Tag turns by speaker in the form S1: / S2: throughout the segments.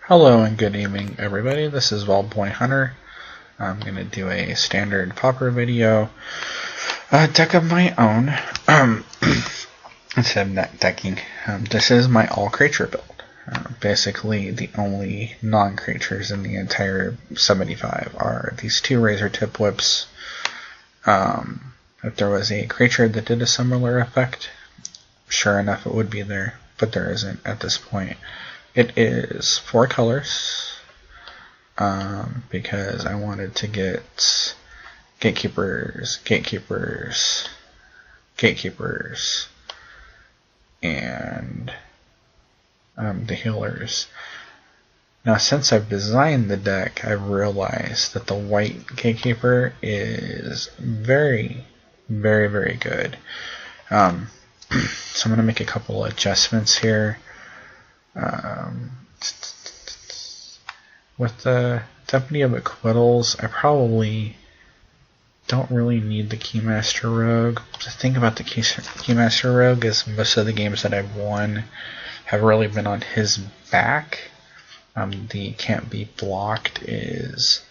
S1: Hello and good evening, everybody. This is Wildboy Hunter. I'm going to do a standard Pauper video, deck of my own, instead of net decking. This is my all-creature build. Basically, the only non-creatures in the entire 75 are these two razor tip whips. If there was a creature that did a similar effect, sure enough it would be there, but there isn't at this point. It is 4 colors, because I wanted to get gatekeepers, and the healers. Now, since I've designed the deck, I've realized that the white gatekeeper is very, very, very good. So I'm going to make a couple adjustments here. With the Deputy of Acquittals, I probably don't really need the Keymaster Rogue. The thing about the Keymaster Rogue is most of the games that I've won have really been on his back. The Can't Be Blocked is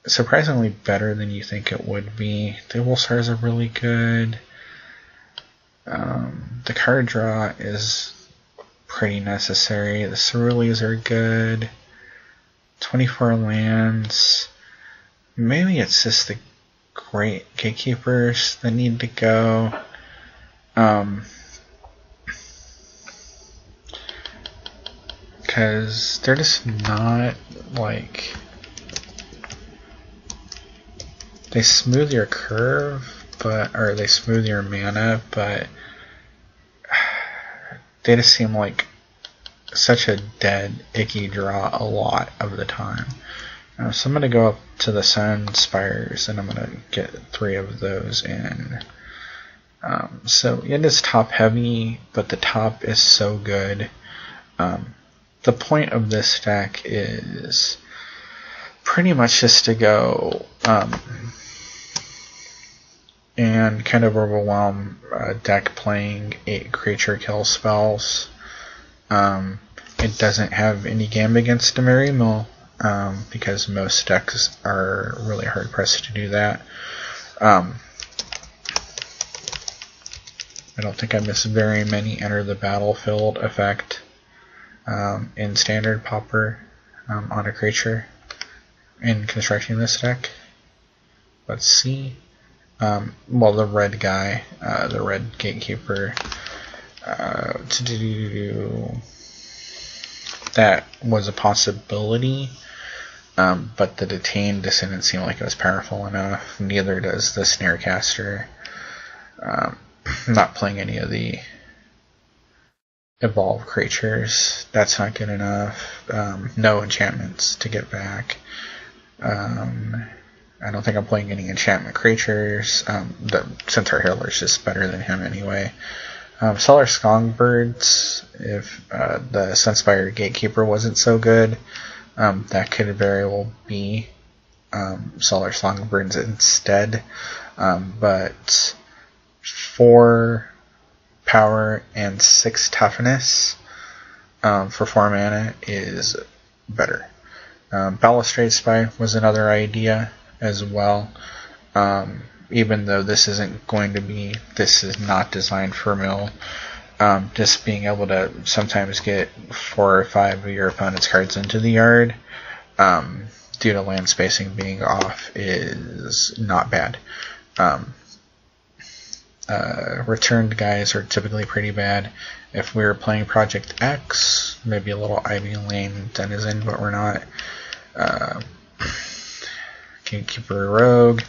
S1: surprisingly better than you think it would be. The Will-Stars are really good. The card draw is pretty necessary. The Ceruleas are good. 24 lands. Maybe it's just the great gatekeepers that need to go. Because they're just not like, they smooth your curve, or they smooth your mana, but they just seem like such a dead, icky draw a lot of the time. So I'm going to go up to the Sun Spires, and I'm going to get 3 of those in. So it is top heavy, but the top is so good. The point of this deck is pretty much just to go and kind of overwhelm a deck playing 8 creature kill spells. It doesn't have any game against Demary Mill, because most decks are really hard pressed to do that. I don't think I miss very many enter the battlefield effect in standard Pauper on a creature in constructing this deck. Let's see. Well, the red guy, the red gatekeeper, that was a possibility, but the Detain just didn't seem like it was powerful enough. Neither does the Snarecaster. Not playing any of the evolved creatures. That's not good enough. No enchantments to get back. I don't think I'm playing any enchantment creatures. The Centaur Healer is just better than him anyway. Solar Songbirds, if the Sunspire Gatekeeper wasn't so good, that could very well be Solar Songbirds instead. But 4 power and 6 toughness for 4 mana is better. Balustrade Spy was another idea as well. Even though this is not designed for mill. Just being able to sometimes get 4 or 5 of your opponent's cards into the yard, due to land spacing being off, is not bad. Returned guys are typically pretty bad. If we were playing Project X, maybe a little Ivy Lane Denizen, but we're not. Gatekeeper Rogue,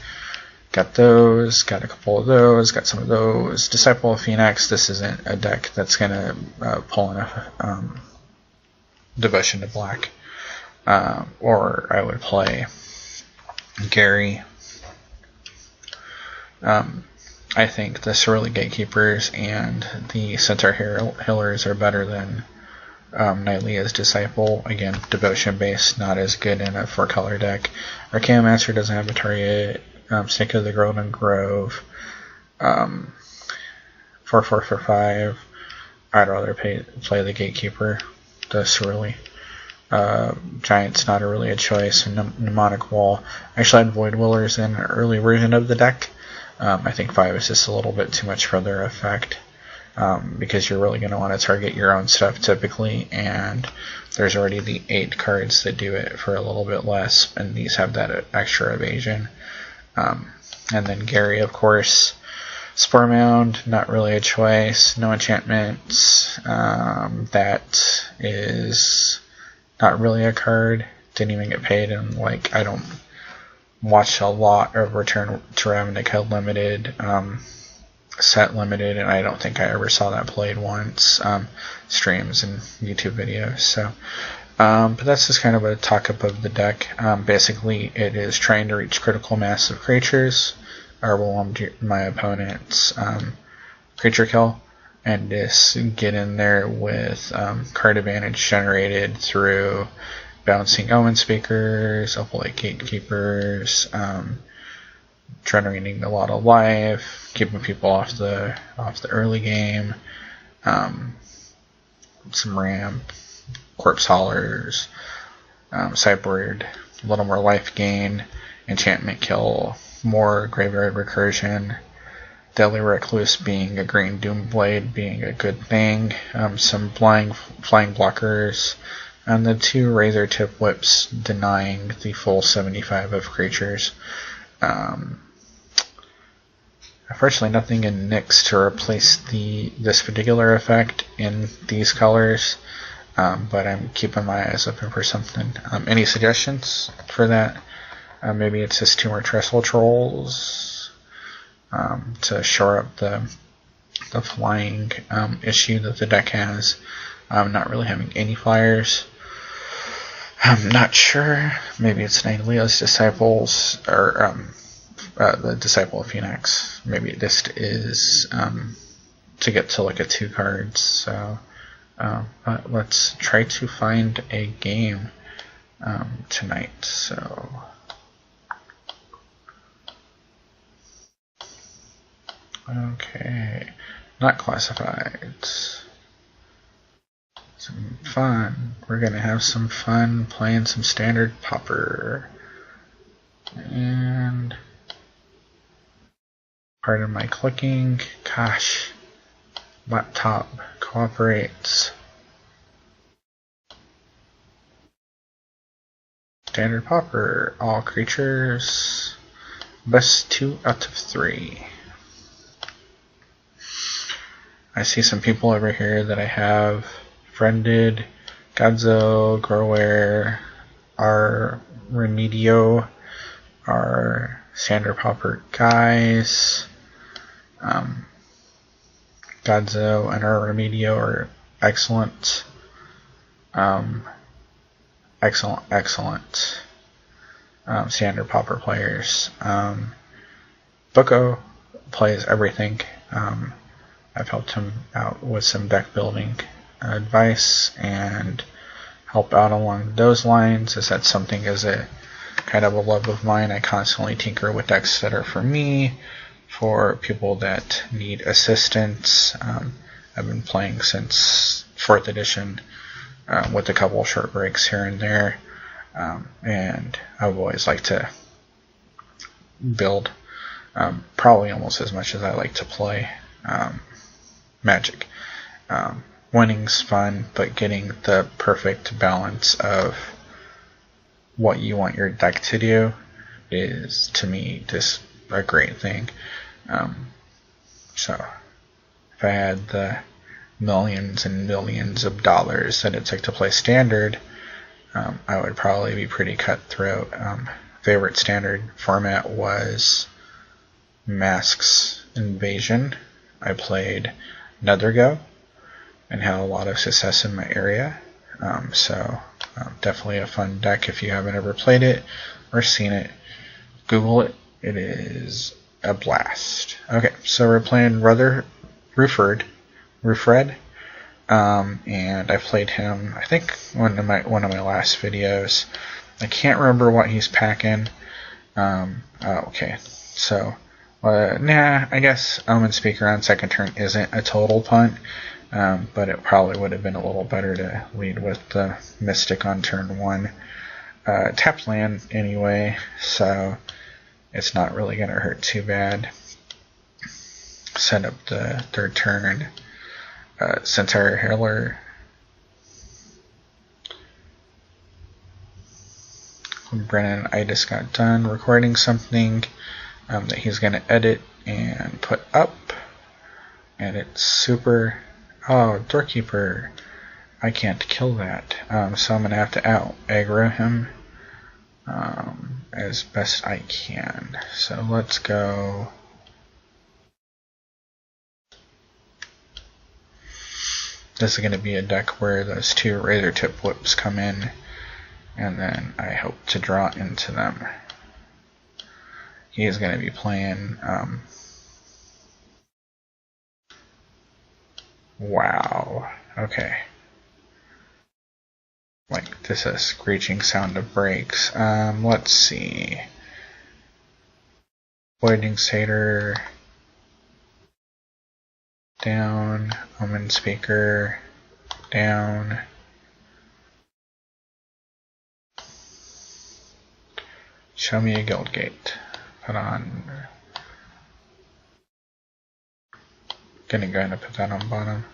S1: got those, got a couple of those, got some of those. Disciple of Phoenix, this isn't a deck that's going to pull enough Devotion to Black. Or I would play Gary. I think the Cerulean Gatekeepers and the Centaur Healers are better than Nightly as Disciple. Again, Devotion based, not as good in a 4-color deck. Arcana Master doesn't have a target. Snake of the Golden Grove. 4/4 for 5. I'd rather play the Gatekeeper, the Cerulean. Giant's not really a choice. Mnemonic Wall. I actually had Void Willers in an early version of the deck. I think 5 is just a little bit too much for their effect, because you're really going to want to target your own stuff typically, and there's already the 8 cards that do it for a little bit less, and these have that extra evasion. And then Gary, of course. Spore Mound, not really a choice. No enchantments. That is not really a card. Didn't even get paid, and like I don't watch a lot of Return to Ravnica Limited, set limited, and I don't think I ever saw that played once. Streams and YouTube videos. So, but that's just kind of a talk-up of the deck. Basically, it is trying to reach critical mass of creatures, overwhelm my opponent's creature kill, and just get in there with card advantage generated through bouncing Omen Speakers, Opalite Gatekeepers, generating a lot of life, keeping people off the early game, some ramp, Corpse Haulers, sideboard, a little more life gain, enchantment kill, more graveyard recursion, Deadly Recluse being a green Doomblade being a good thing, some flying blockers, and the 2 Razor Tip Whips denying the full 75 of creatures. Unfortunately, nothing in Nyx to replace this particular effect in these colors, but I'm keeping my eyes open for something. Any suggestions for that? Maybe it's just 2 more Trestle Trolls to shore up the flying issue that the deck has. Not really having any flyers. I'm not sure. Maybe it's Leo's Disciples, or the Disciple of Phoenix. Maybe it just is to get to look at 2 cards. So but let's try to find a game tonight. So. Okay, not classified. Some fun. We're gonna have some fun playing some standard Pauper. And pardon my clicking. Gosh, laptop cooperates. Standard Pauper. All creatures. Best 2 out of 3. I see some people over here that I have friended. Godzo, Groware, our Remedio, our Standard Pauper guys. Godzo and our Remedio are excellent. Excellent. Standard Pauper players. Bucko plays everything. I've helped him out with some deck building advice and help out along those lines, as that's something as a kind of a love of mine. I constantly tinker with decks that are for me, for people that need assistance. I've been playing since 4th edition with a couple short breaks here and there, and I've always liked to build, probably almost as much as I like to play Magic. Winning's fun, but getting the perfect balance of what you want your deck to do is, to me, just a great thing. So, if I had the millions and millions of dollars that it took to play Standard, I would probably be pretty cutthroat. Favorite Standard format was Masks Invasion. I played Nethergo and had a lot of success in my area. So definitely a fun deck if you haven't ever played it or seen it. Google it. It is a blast. Okay, so we're playing Rufred, and I played him, I think, one of my last videos. I can't remember what he's packing. Okay, so I guess Omen Speaker on second turn isn't a total punt, but it probably would have been a little better to lead with the Mystic on turn 1. Tapped land anyway, so it's not really going to hurt too bad. Set up the third turn. Centaur Healer. Brennan, I just got done recording something that he's going to edit and put up. And it's super... Oh, Doorkeeper. I can't kill that. So I'm going to have to out-aggro him as best I can. So let's go... This is going to be a deck where those 2 Razor Tip Whips come in, and then I hope to draw into them. He is going to be playing... Wow. Okay. Like, this is a screeching sound of brakes. Let's see. Voiding Satyr. Down. Omen Speaker. Down. Show me a Guild Gate. Put on... Gonna go ahead and put that on bottom.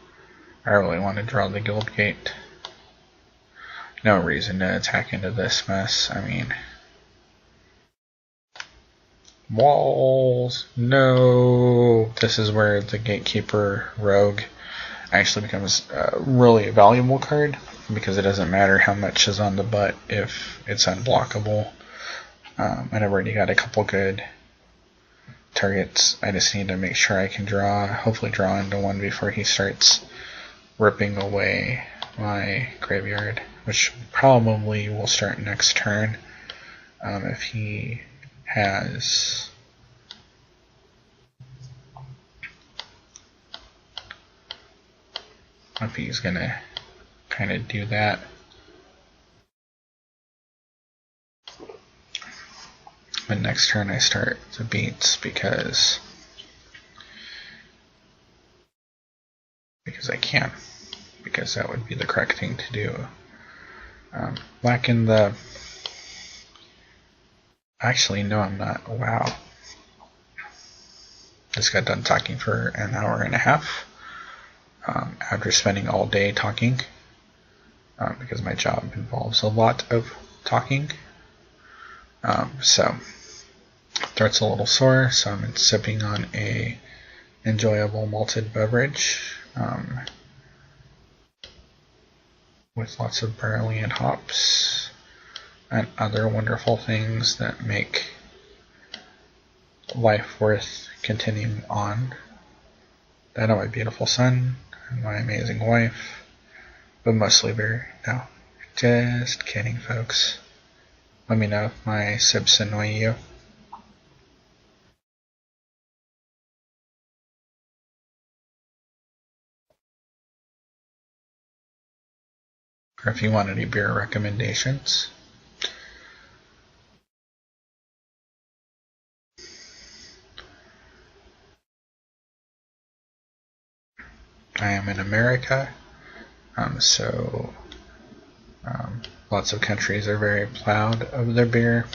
S1: I really want to draw the Guild Gate. No reason to attack into this mess. I mean... Walls! No! This is where the Gatekeeper Rogue actually becomes a really valuable card, because it doesn't matter how much is on the butt if it's unblockable. And I've already got a couple good targets. I just need to make sure I can draw, hopefully draw into one before he starts ripping away my graveyard, which probably will start next turn if he has... If he's gonna kind of do that. But next turn I start the beats because I can. Because that would be the correct thing to do. Back in the... Actually, no, I'm not. Wow. Just got done talking for an hour and a half. After spending all day talking. Because my job involves a lot of talking. So, throat's a little sore, so I'm sipping on a enjoyable malted beverage. With lots of barley and hops and other wonderful things that make life worth continuing on. That and my beautiful son and my amazing wife, but mostly beer. No, just kidding, folks. Let me know if my sips annoy you. Or if you want any beer recommendations. I am in America, so lots of countries are very proud of their beer,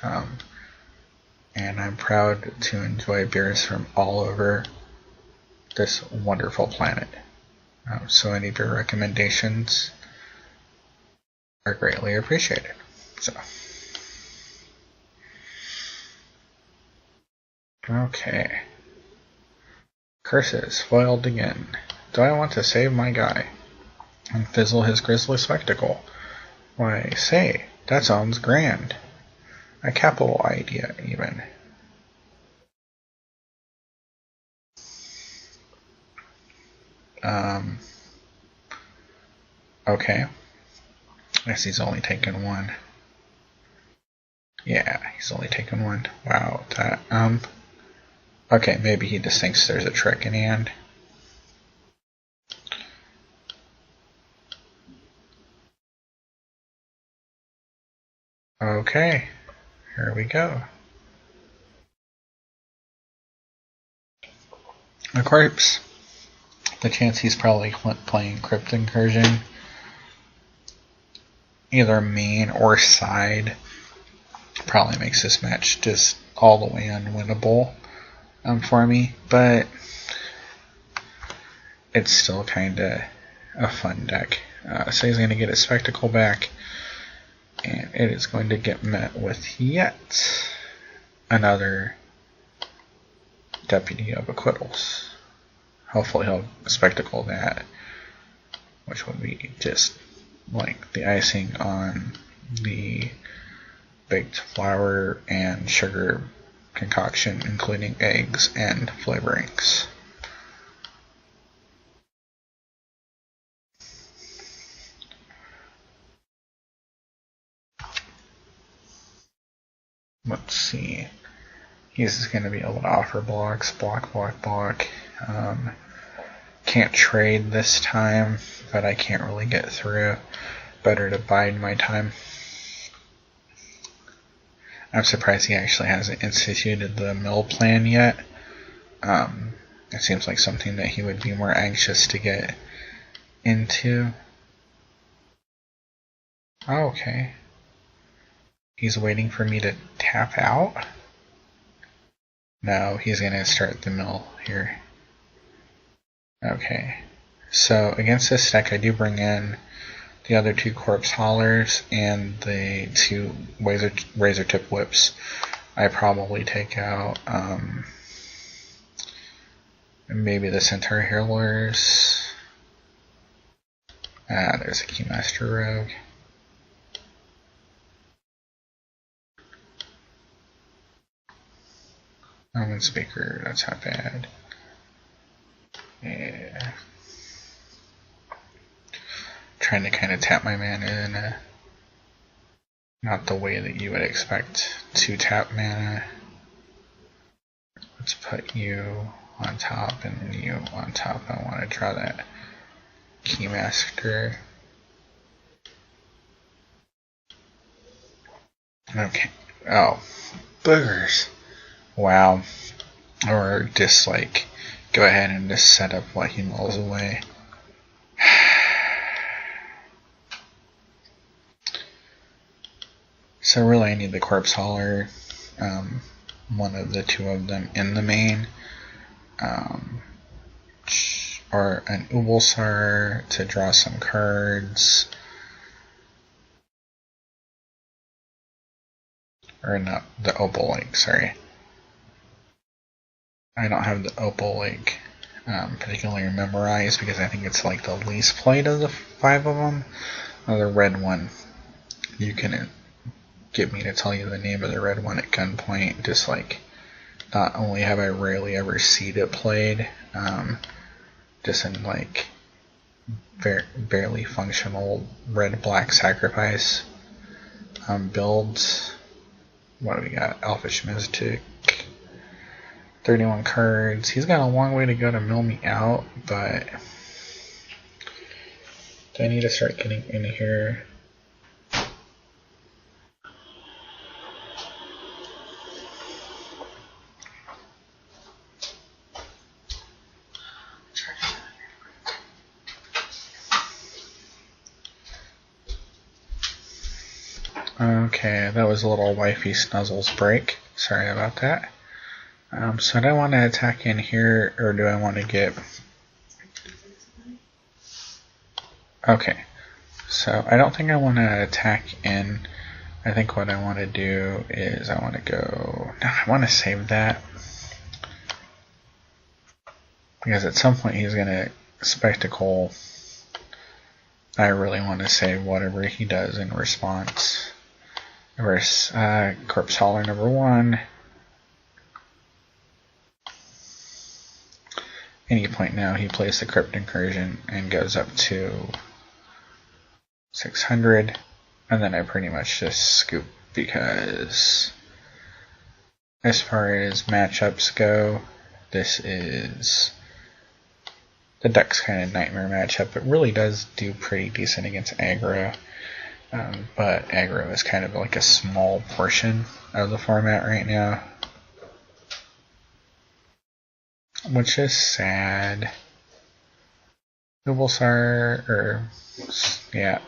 S1: and I'm proud to enjoy beers from all over this wonderful planet. So any beer recommendations are greatly appreciated. So, okay. Curses, foiled again. Do I want to save my guy and fizzle his grisly spectacle? Why, say, that sounds grand. A capital idea, even. Okay. I guess he's only taken one. Yeah, he's only taken one. Wow, that, okay, maybe he just thinks there's a trick in hand. Okay, here we go. A corpse. the chance he's probably playing Crypt Incursion, either main or side, probably makes this match just all the way unwinnable for me. But it's still kind of a fun deck. So he's going to get his Spectacle back, and it is going to get met with yet another Deputy of Acquittals. Hopefully he'll Spectacle that, which would be just like the icing on the baked flour and sugar concoction, including eggs and flavorings. Let's see. He's going to be able to offer blocks, block. Can't trade this time, but I can't really get through. Better to bide my time. I'm surprised he actually hasn't instituted the mill plan yet. It seems like something that he would be more anxious to get into. Oh, okay. He's waiting for me to tap out? No, he's going to start the mill here. Okay. So against this deck, I do bring in the other two Corpse Haulers and the two Razor Tip Whips. I probably take out maybe the Centaur Healers. There's a Keymaster Rogue. Omen Speaker, that's not bad. Yeah. Trying to kind of tap my mana in a not the way that you would expect to tap mana. Let's put you on top and you on top. I want to draw that Keymaster. Okay. Oh, boogers. Wow. Or just like go ahead and just set up what he mulls away. So really I need the Corpse Hauler, one of the two of them in the main, or an Ubulsar to draw some cards, or not, the Opal Lake, sorry. I don't have the Opal Lake particularly memorized because I think it's like the least played of the 5 of them. The red one, you can get me to tell you the name of the red one at gunpoint. Just like, not only have I rarely ever seen it played, just in like barely functional red-black sacrifice builds. What do we got? Elfish Mystic. 31 cards. He's got a long way to go to mill me out, but do I need to start getting in here? Okay, that was a little wifey snuzzles break. Sorry about that. So do I want to attack in here, or do I want to get... Okay, so I don't think I want to attack in. I think what I want to do is I want to go... No, I want to save that. Because at some point he's going to Spectacle. I really want to save whatever he does in response. Reverse Corpse Hauler number 1. Any point now he plays the Crypt Incursion and goes up to 600, and then I pretty much just scoop because as far as matchups go, this is the deck's kind of nightmare matchup. It really does do pretty decent against aggro, but aggro is kind of like a small portion of the format right now, which is sad. Dubalsar, or yeah,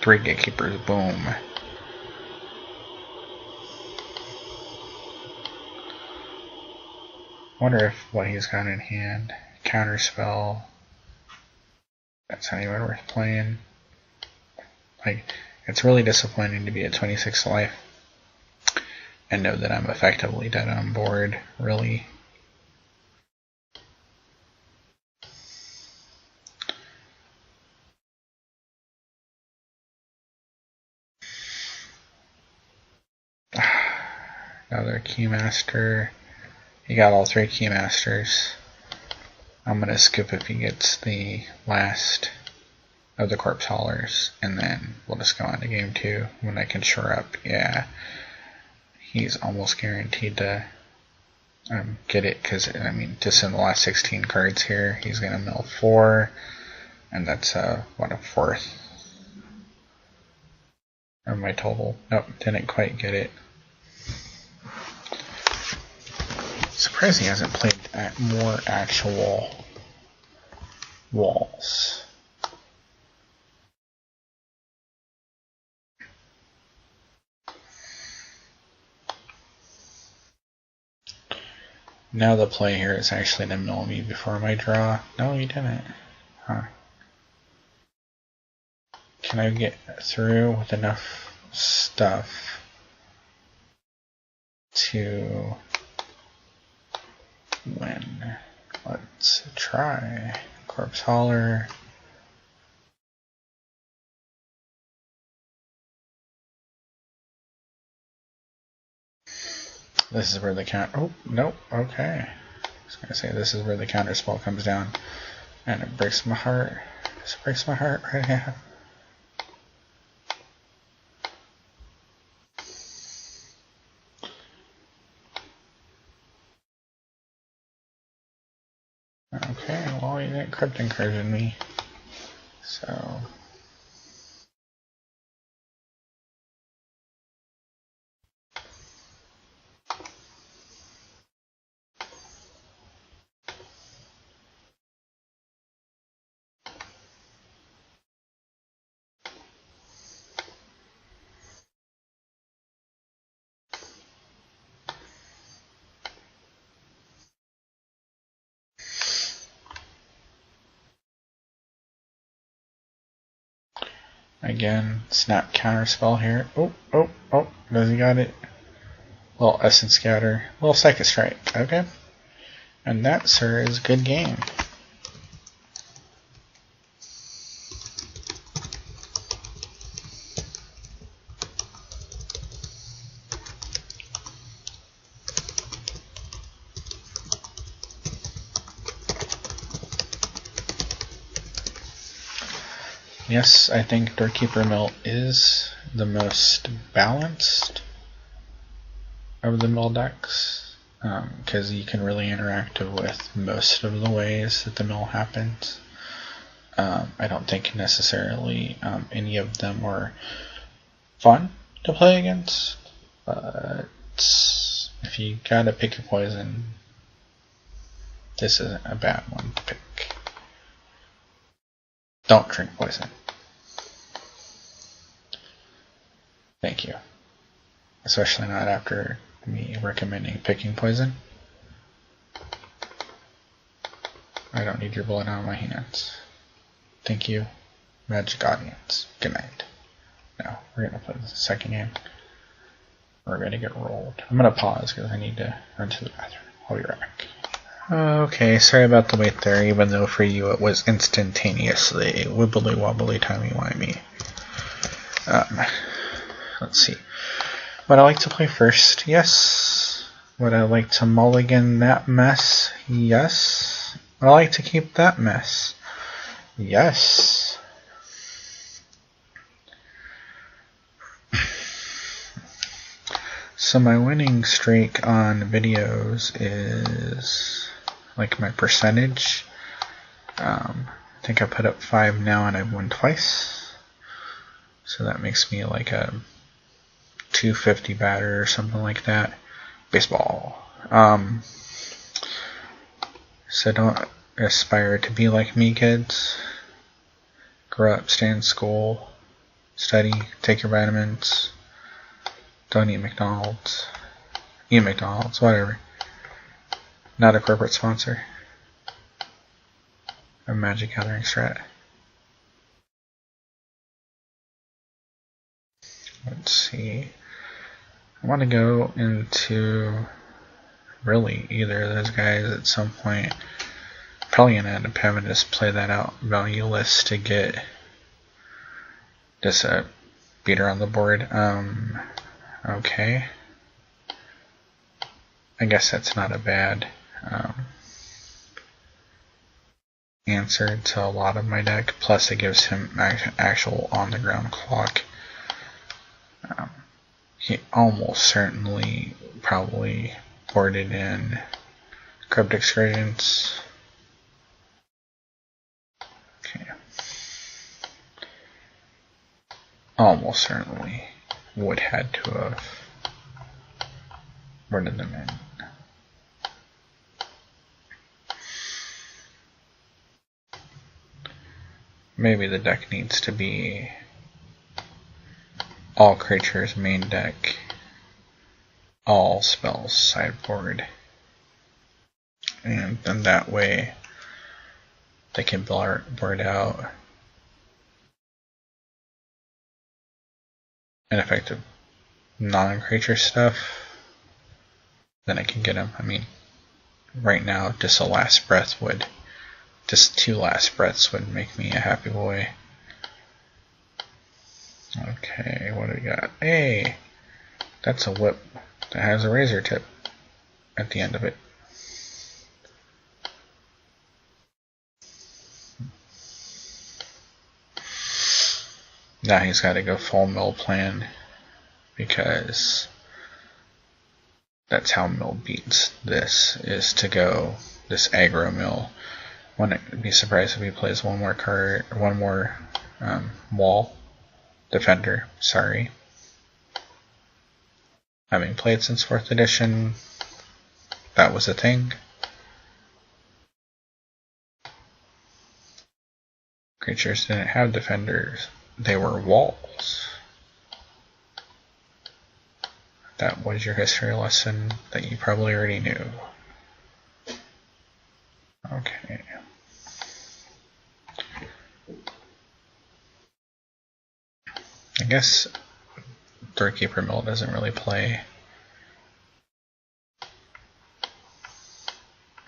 S1: 3 Gatekeepers, boom. Wonder if what he's got in hand, counterspell. That's not even worth playing. Like, it's really disappointing to be at 26 life and know that I'm effectively dead on board, really. Another Keymaster. He got all 3 Keymasters. I'm gonna skip if he gets the last of the Corpse Haulers, and then we'll just go on to game 2 when I can shore up. Yeah, he's almost guaranteed to get it, because I mean, just in the last 16 cards here, he's gonna mill 4, and that's what, a fourth of my total. Nope, didn't quite get it. Surprised he hasn't played at more actual walls. Now the play here is actually to mill me before my draw. No, he didn't. Huh. Can I get through with enough stuff to win? Let's try. Corpse Hauler. This is where the count. Oh, nope. Okay. I was gonna say this is where the counter spell comes down, and it breaks my heart. This breaks my heart right now. Okay, well, he didn't crypt incursion me, so. Again, snap counterspell here. Oh, does he got it? Little Essence Scatter, little Psychic Strike, okay. And that, sir, is a good game. Yes, I think Doorkeeper Mill is the most balanced of the mill decks, because you can really interact with most of the ways that the mill happens. I don't think necessarily any of them are fun to play against, but if you gotta pick a poison, this isn't a bad one to pick. Don't drink poison. Thank you. Especially not after me recommending picking poison. I don't need your blood on my hands. Thank you, Magic Audience. Good night. Now, we're going to play the second game. We're going to get rolled. I'm going to pause because I need to run to the bathroom. I'll be right back. Okay, sorry about the wait there, even though for you it was instantaneously wibbly wobbly timey wimey. Let's see. Would I like to play first? Yes. Would I like to mulligan that mess? Yes. Would I like to keep that mess? Yes. So my winning streak on videos is like my percentage. I think I put up 5 now and I've won twice. So that makes me like a 250 batter or something like that. Baseball. So don't aspire to be like me, kids. corrupt, stay in school, study, take your vitamins, don't eat McDonald's, eat McDonald's, whatever. Not a corporate sponsor. A Magic Gathering strat. Let's see. I want to go into really either of those guys at some point. Probably gonna end up having to just play that out valueless to get just a beater on the board. Okay. I guess that's not a bad answer to a lot of my deck. Plus, it gives him actual on-the-ground clock. He almost certainly probably boarded in Crypt Excursions. Okay. Almost certainly would had to have boarded them in. Maybe the deck needs to be all creatures main deck, all spells sideboard, and then that way they can board out ineffective non-creature stuff. Then I can get them. I mean, right now just a last breath would, just 2 last breaths would make me a happy boy. Okay, what do we got? Hey, that's a whip that has a razor tip at the end of it. Now he's got to go full mill plan because that's how mill beats this, is to go this aggro mill. Wouldn't be surprised if he plays one more card, one more wall defender. Sorry. Having played since 4th edition, that was a thing. Creatures didn't have defenders, they were walls. That was your history lesson that you probably already knew. Okay. I guess Doorkeeper Mill doesn't really play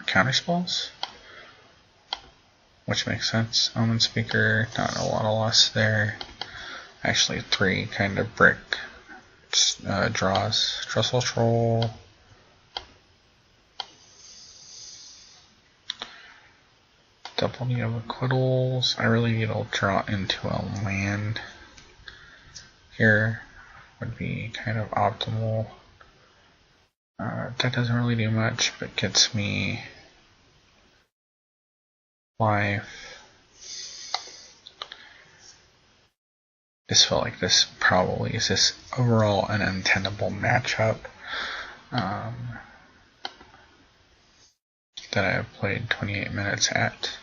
S1: counterspells, which makes sense. Omen Speaker, not a lot of loss there. Actually, 3 kind of brick draws. Trestle Troll. Double need of Acquittals. I really need to draw into a land here. Would be kind of optimal. That doesn't really do much, but gets me life. Just feel like this probably is just overall an untenable matchup that I have played 28 minutes at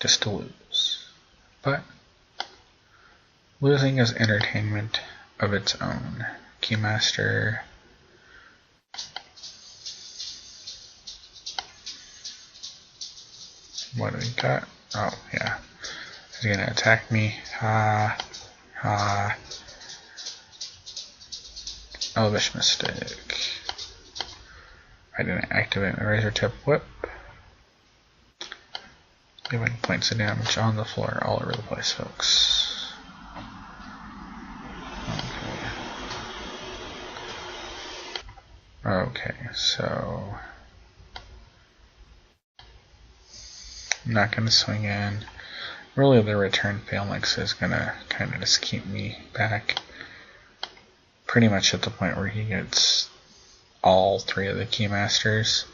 S1: just to lose. But losing is entertainment of its own. Keymaster. What do we got? Oh, yeah. He's gonna attack me. Ha. Ha. Elvish Mystic. I didn't activate my Razor Tip Whip. Leaving points of damage on the floor all over the place, folks. Okay, so I'm not going to swing in. Really, the return Phalanx is going to kind of just keep me back pretty much at the point where he gets all 3 of the Keymasters.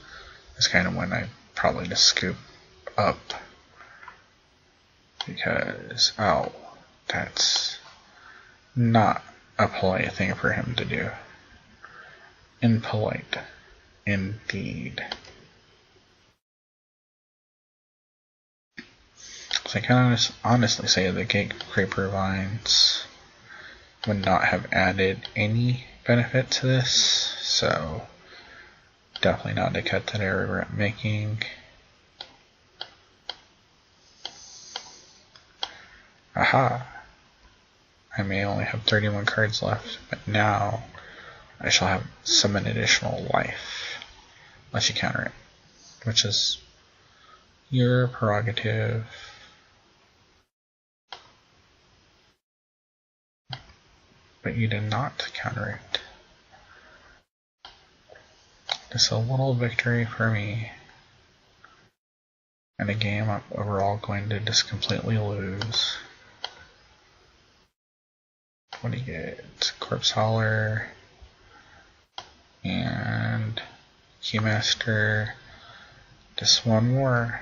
S1: Is kind of when I probably just scoop up. Because, oh, that's not a polite thing for him to do. Impolite, indeed. So So I can honestly say the Gatekeeper vines would not have added any benefit to this, so definitely not a cut that I regret making. Aha! I may only have 31 cards left, but now I shall have summon additional life, unless you counter it, which is your prerogative. But you did not counter it. Just a little victory for me. And a game I'm overall going to just completely lose. What do you get? Corpse Hauler and Keymaster. Just one more.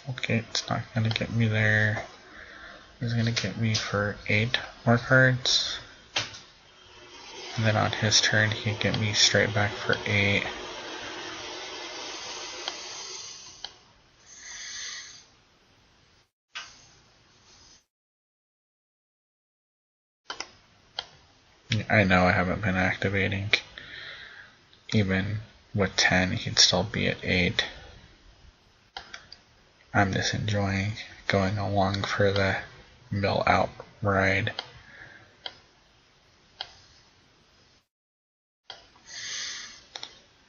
S1: Okay, it's not going to get me there. It's going to get me for 8 more cards. And then on his turn, he can get me straight back for 8. I know I haven't been activating. Even with 10, he'd still be at 8. I'm just enjoying going along for the mill out ride.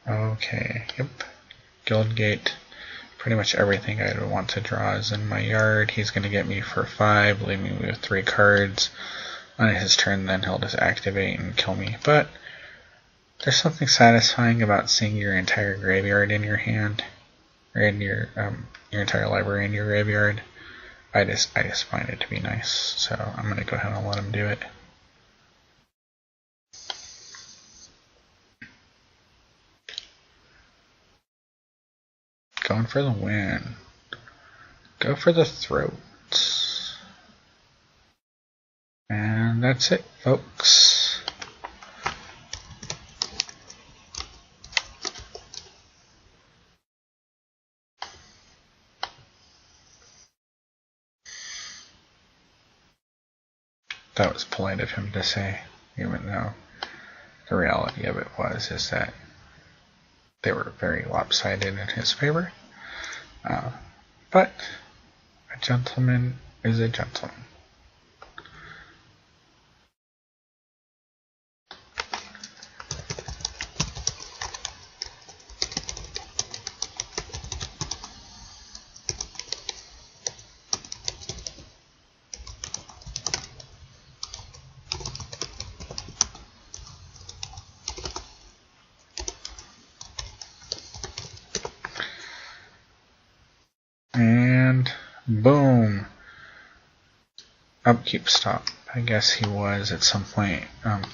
S1: Okay, yep. Guildgate. Pretty much everything I would want to draw is in my yard. He's going to get me for 5, leaving me with 3 cards. On his turn, then he'll just activate and kill me. But there's something satisfying about seeing your entire graveyard in your hand, or in your entire library in your graveyard. I just find it to be nice, so I'm gonna go ahead and let him do it. Going for the win. Go for the throat. And that's it, folks. That was polite of him to say, even though the reality of it is that they were very lopsided in his favor. But a gentleman is a gentleman. And boom. Upkeep stop. I guess he was at some point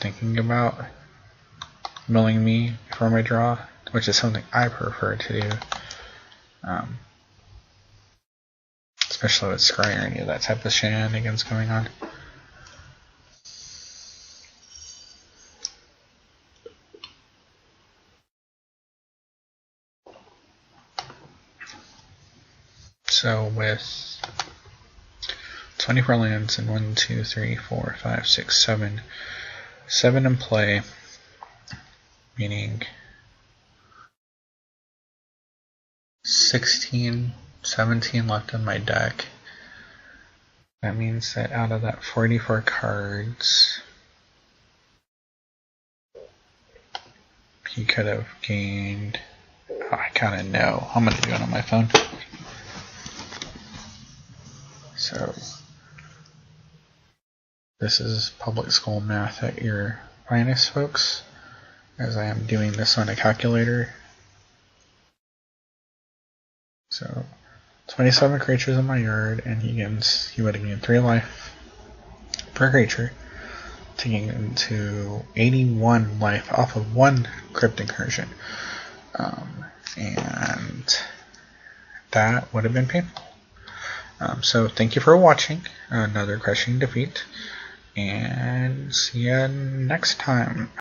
S1: thinking about milling me before my draw, which is something I prefer to do. Especially with Scry or any of that type of shenanigans going on. So with 24 lands and 1, 2, 3, 4, 5, 6, 7. 7 in play, meaning 16, 17 left in my deck. That means that out of that 44 cards, he could have gained, I kind of know. I'm going to do it on my phone. So this is public school math at your finest, folks, as I am doing this on a calculator. So 27 creatures in my yard, and he would have gained 3 life per creature, taking into 81 life off of 1 crypt incursion. And that would have been painful. So thank you for watching another crushing defeat, and see you next time.